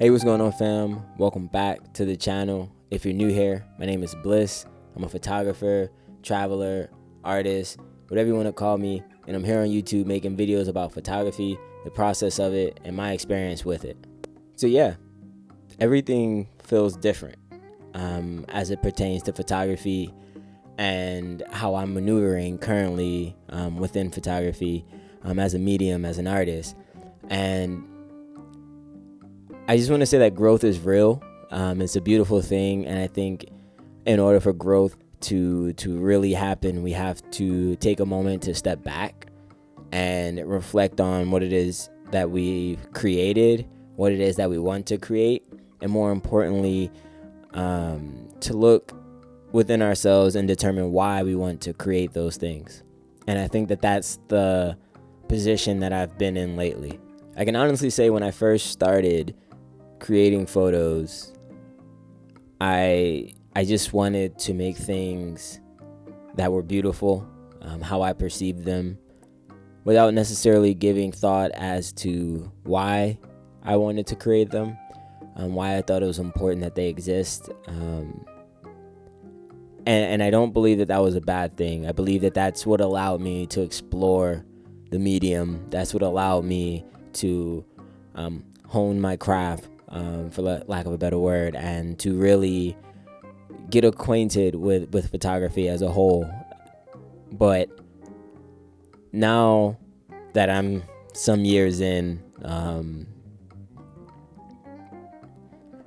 Hey, what's going on, fam? Welcome back to the channel. If you're new here, my name is Bliss. I'm a photographer, traveler, artist, whatever you want to call me, and I'm here on YouTube making videos about photography, the process of it, and my experience with it. So yeah, everything feels different as it pertains to photography and how I'm maneuvering currently within photography as a medium, as an artist. And I just want to say that growth is real. It's a beautiful thing, and I think in order for growth to really happen, we have to take a moment to step back and reflect on what it is that we've created, what it is that we want to create, and more importantly, to look within ourselves and determine why we want to create those things. And I think that that's the position that I've been in lately. I can honestly say when I first started creating photos, I just wanted to make things that were beautiful, how I perceived them, without necessarily giving thought as to why I wanted to create them, why I thought it was important that they exist. And I don't believe that was a bad thing. I believe that that's what allowed me to explore the medium. That's what allowed me to hone my craft, for lack of a better word, and to really get acquainted with photography as a whole. But now that I'm some years in, I'm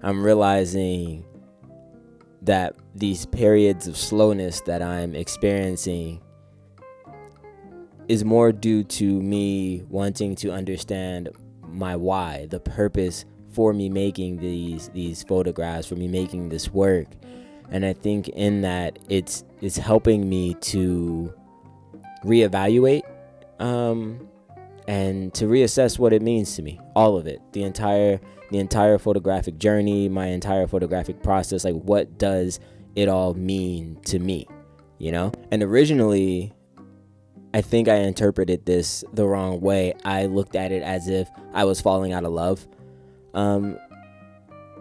realizing that these periods of slowness that I'm experiencing is more due to me wanting to understand my why, the purpose for me making these photographs, for me making this work. And I think in that it's helping me to reevaluate and to reassess what it means to me, all of it, the entire photographic journey, my entire photographic process. Like, what does it all mean to me, you know? And originally, I think I interpreted this the wrong way. I looked at it as if I was falling out of love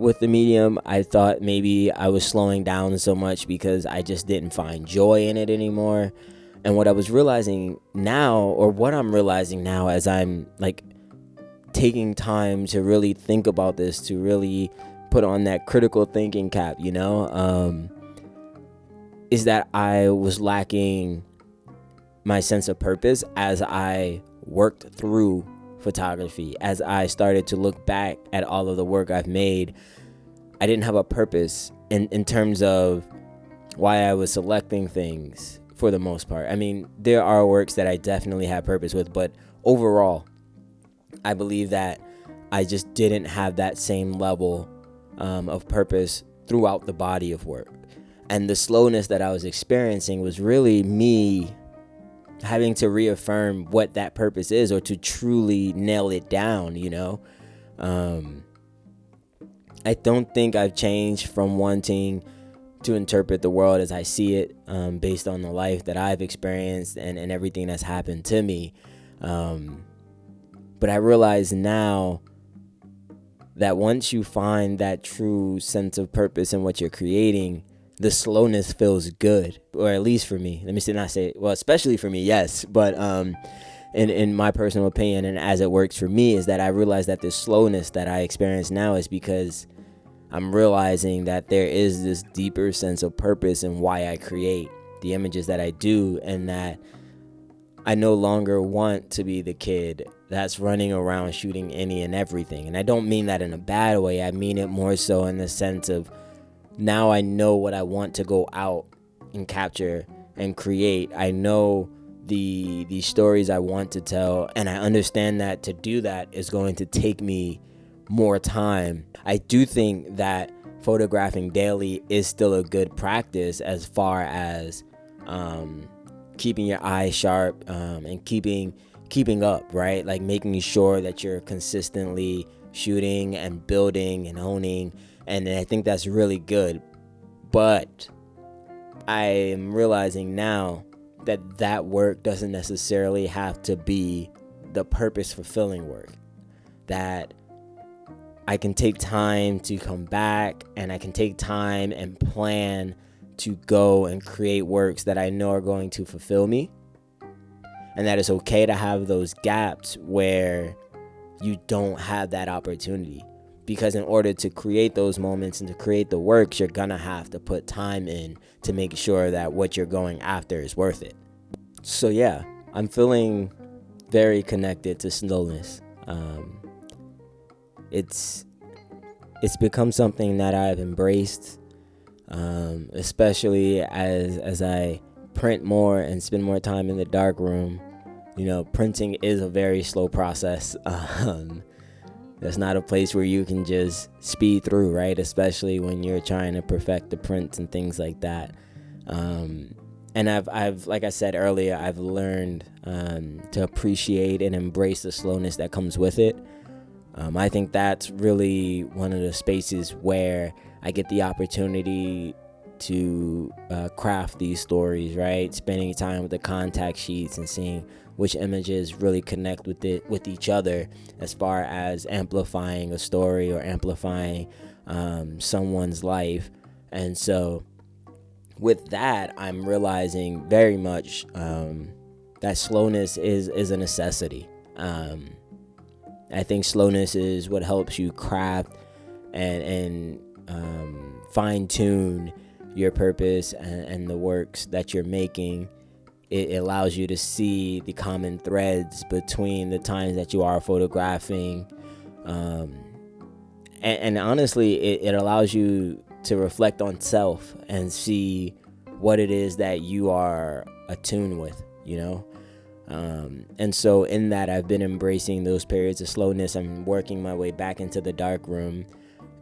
with the medium. I thought maybe I was slowing down so much because I just didn't find joy in it anymore. And what I was realizing now, or what I'm realizing now as I'm like taking time to really think about this, to really put on that critical thinking cap, you know, is that I was lacking my sense of purpose as I worked through photography. As I started to look back at all of the work I've made, I didn't have a purpose in terms of why I was selecting things for the most part. I mean, there are works that I definitely have purpose with, but overall, I believe that I just didn't have that same level of purpose throughout the body of work. And the slowness that I was experiencing was really me having to reaffirm what that purpose is, or to truly nail it down, you know. I don't think I've changed from wanting to interpret the world as I see it, based on the life that I've experienced and everything that's happened to me. But I realize now that once you find that true sense of purpose in what you're creating, the slowness feels good, or at least for me. Let me not say, well, especially for me, yes. But in my personal opinion, and as it works for me, is that I realize that the slowness that I experience now is because I'm realizing that there is this deeper sense of purpose in why I create the images that I do, and that I no longer want to be the kid that's running around shooting any and everything. And I don't mean that in a bad way. I mean it more so in the sense of, now I know what I want to go out and capture and create. I know the stories I want to tell, and I understand that to do that is going to take me more time. I do think that photographing daily is still a good practice as far as keeping your eyes sharp and keeping up, right? Like making sure that you're consistently shooting and building and honing. And I think that's really good. But I am realizing now that work doesn't necessarily have to be the purpose fulfilling work. That I can take time to come back, and I can take time and plan to go and create works that I know are going to fulfill me. And that it's okay to have those gaps where you don't have that opportunity. Because in order to create those moments and to create the works, you're gonna have to put time in to make sure that what you're going after is worth it. So yeah, I'm feeling very connected to slowness. It's become something that I've embraced, especially as I print more and spend more time in the dark room. You know, printing is a very slow process. That's not a place where you can just speed through, right? Especially when you're trying to perfect the prints and things like that. And I've like I said earlier, I've learned to appreciate and embrace the slowness that comes with it. I think that's really one of the spaces where I get the opportunity to craft these stories, right? Spending time with the contact sheets and seeing which images really connect with each other as far as amplifying a story or amplifying someone's life. And so with that, I'm realizing very much that slowness is a necessity. I think slowness is what helps you craft and fine tune your purpose and the works that you're making. It allows you to see the common threads between the times that you are photographing. And honestly, it allows you to reflect on self and see what it is that you are attuned with, you know? And so in that, I've been embracing those periods of slowness. I'm working my way back into the dark room,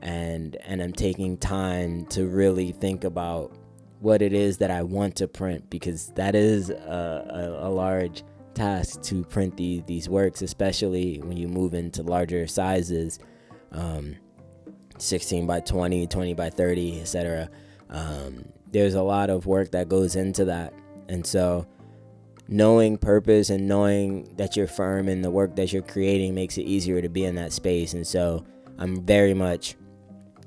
and I'm taking time to really think about what it is that I want to print, because that is a large task to print these works, especially when you move into larger sizes, 16 by 20, 20 by 30, etc. There's a lot of work that goes into that. And so knowing purpose and knowing that you're firm in the work that you're creating makes it easier to be in that space. And so I'm very much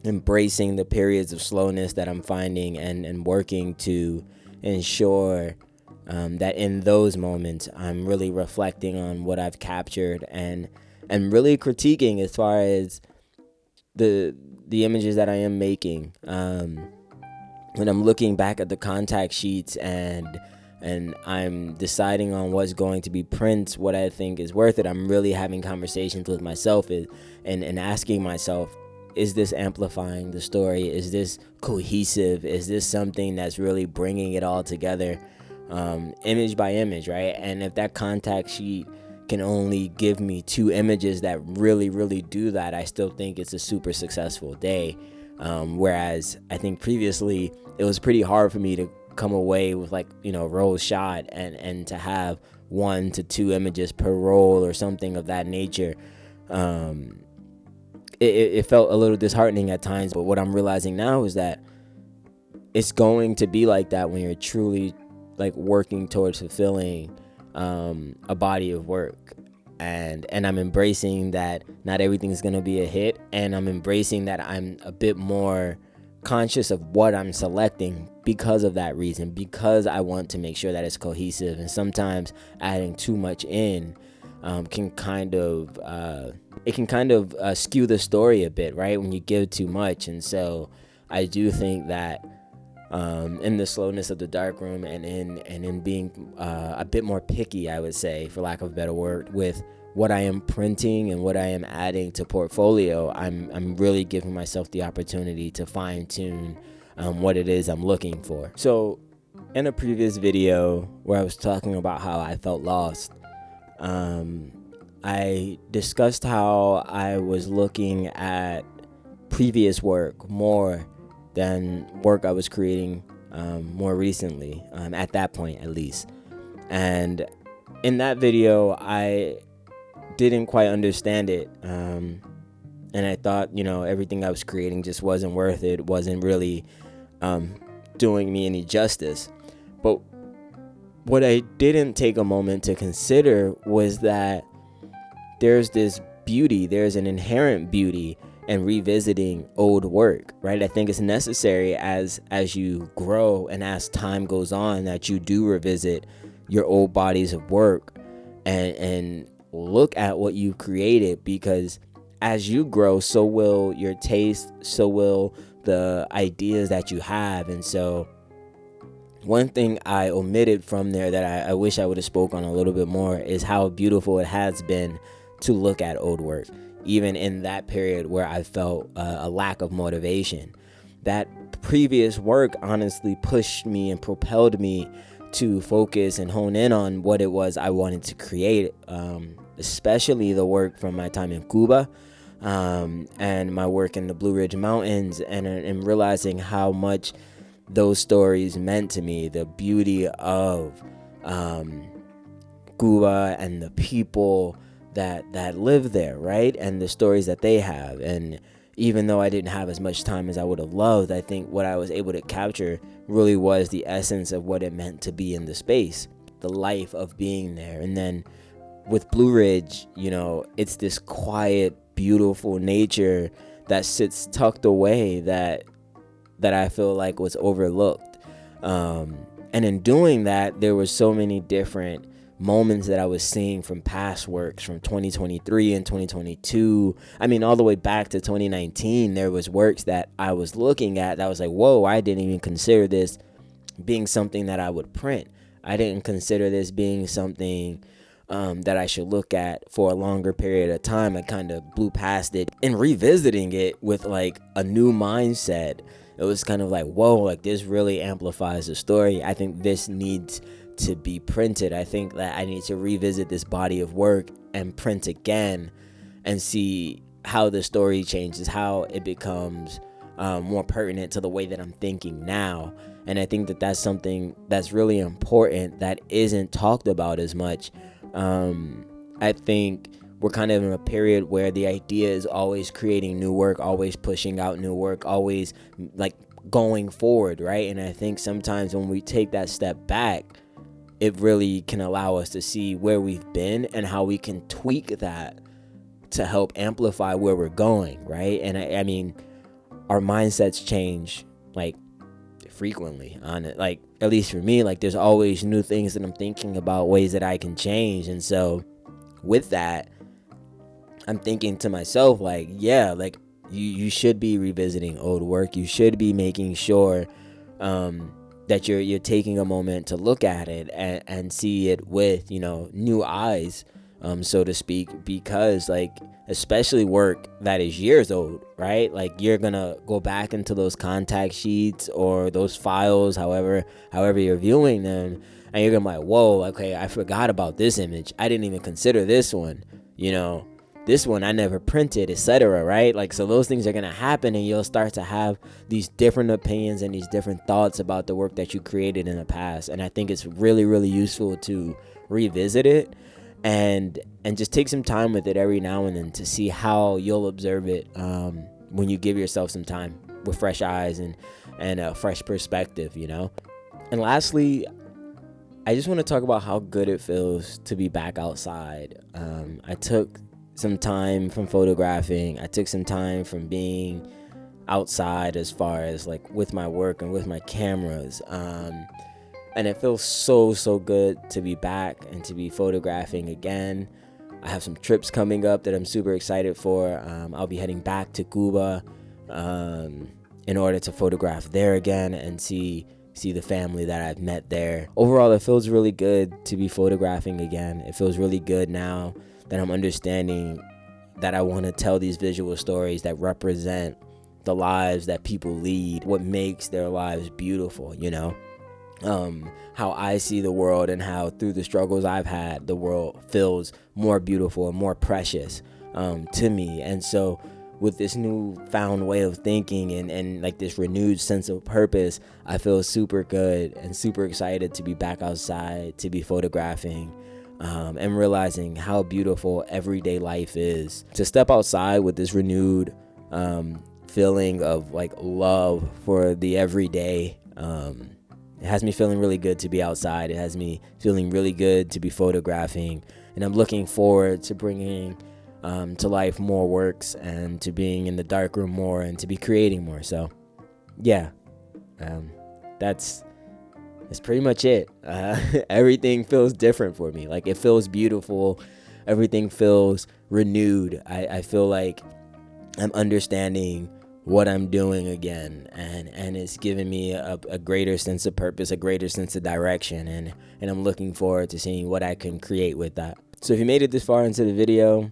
embracing the periods of slowness that I'm finding and working to ensure that in those moments I'm really reflecting on what I've captured and really critiquing as far as the images that I am making. When I'm looking back at the contact sheets and I'm deciding on what's going to be prints, what I think is worth it, I'm really having conversations with myself and asking myself, is this amplifying the story? Is this cohesive? Is this something that's really bringing it all together, image by image, right? And if that contact sheet can only give me 2 images that really, really do that, I still think it's a super successful day. Whereas I think previously it was pretty hard for me to come away with, like, you know, roll shot and to have 1 to 2 images per roll or something of that nature. It felt a little disheartening at times, but what I'm realizing now is that it's going to be like that when you're truly like working towards fulfilling a body of work. And I'm embracing that not everything's going to be a hit, and I'm embracing that I'm a bit more conscious of what I'm selecting because of that reason, because I want to make sure that it's cohesive. And sometimes adding too much in can kind of skew the story a bit, right, when you give too much. And so I do think that in the slowness of the dark room and in being a bit more picky, I would say, for lack of a better word, with what I am printing and what I am adding to portfolio, I'm really giving myself the opportunity to fine tune what it is I'm looking for. So in a previous video where I was talking about how I felt lost, I discussed how I was looking at previous work more than work I was creating more recently, at that point at least. And in that video, I didn't quite understand it, and I thought, you know, everything I was creating just wasn't worth it, wasn't really doing me any justice. But what I didn't take a moment to consider was that there's this beauty, there's an inherent beauty and revisiting old work, right? I think it's necessary as you grow and as time goes on that you do revisit your old bodies of work and look at what you created, because as you grow, so will your taste, so will the ideas that you have. And so one thing I omitted from there that I wish I would have spoke on a little bit more is how beautiful it has been to look at old work, even in that period where I felt a lack of motivation. That previous work honestly pushed me and propelled me to focus and hone in on what it was I wanted to create, especially the work from my time in Cuba, and my work in the Blue Ridge Mountains, and realizing how much those stories meant to me, the beauty of Cuba and the people that live there, right? And the stories that they have. And even though I didn't have as much time as I would have loved, I think what I was able to capture really was the essence of what it meant to be in the space, the life of being there. And then with Blue Ridge, it's this quiet, beautiful nature that sits tucked away that I feel like was overlooked. And in doing that, there were so many different moments that I was seeing from past works from 2023 and 2022. I mean, all the way back to 2019, there was works that I was looking at that was like, whoa, I didn't even consider this being something that I would print. I didn't consider this being something that I should look at for a longer period of time. I kind of blew past it, and revisiting it with like a new mindset, it was kind of like, whoa, like this really amplifies the story. I think this needs to be printed. I think that I need to revisit this body of work and print again and see how the story changes, how it becomes more pertinent to the way that I'm thinking now. And I think that that's something that's really important that isn't talked about as much. I think we're kind of in a period where the idea is always creating new work, always pushing out new work, always like going forward, right? And I think sometimes when we take that step back, it really can allow us to see where we've been and how we can tweak that to help amplify where we're going, right? And I mean, our mindsets change like frequently on it. Like, at least for me, like there's always new things that I'm thinking about, ways that I can change. And so with that, I'm thinking to myself, like, yeah, like you should be revisiting old work. You should be making sure that you're taking a moment to look at it and see it with, new eyes, so to speak, because like, especially work that is years old, right? Like you're gonna go back into those contact sheets or those files, however you're viewing them, and you're gonna be like, whoa, okay, I forgot about this image. I didn't even consider this one, this one I never printed, etc., right? Like, so those things are going to happen, and you'll start to have these different opinions and these different thoughts about the work that you created in the past. And I think it's really, really useful to revisit it and just take some time with it every now and then to see how you'll observe it when you give yourself some time with fresh eyes and a fresh perspective, And lastly, I just want to talk about how good it feels to be back outside. I took some time from photographing. I took some time from being outside as far as like with my work and with my cameras. And it feels so good to be back and to be photographing again. I have some trips coming up that I'm super excited for. I'll be heading back to Cuba in order to photograph there again and see the family that I've met there. Overall, it feels really good to be photographing again. It feels really good now that I'm understanding that I want to tell these visual stories that represent the lives that people lead, what makes their lives beautiful, how I see the world and how through the struggles I've had, the world feels more beautiful and more precious to me. And so with this newfound way of thinking and like this renewed sense of purpose, I feel super good and super excited to be back outside, to be photographing, and realizing how beautiful everyday life is. To step outside with this renewed feeling of like love for the everyday, it has me feeling really good to be outside. It has me feeling really good to be photographing, and I'm looking forward to bringing to life more works, and to being in the dark room more, and to be creating more. So yeah, that's pretty much it. Everything feels different for me. Like, it feels beautiful. Everything feels renewed. I feel like I'm understanding what I'm doing again, and it's giving me a greater sense of purpose, a greater sense of direction, and I'm looking forward to seeing what I can create with that. So if you made it this far into the video,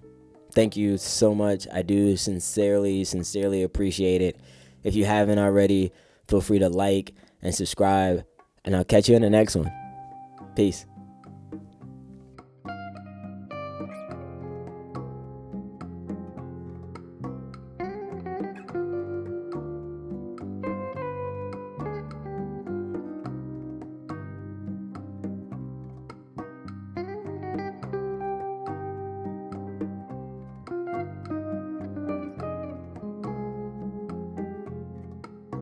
thank you so much. I do sincerely appreciate it. If you haven't already, feel free to like and subscribe, and I'll catch you in the next one. Peace.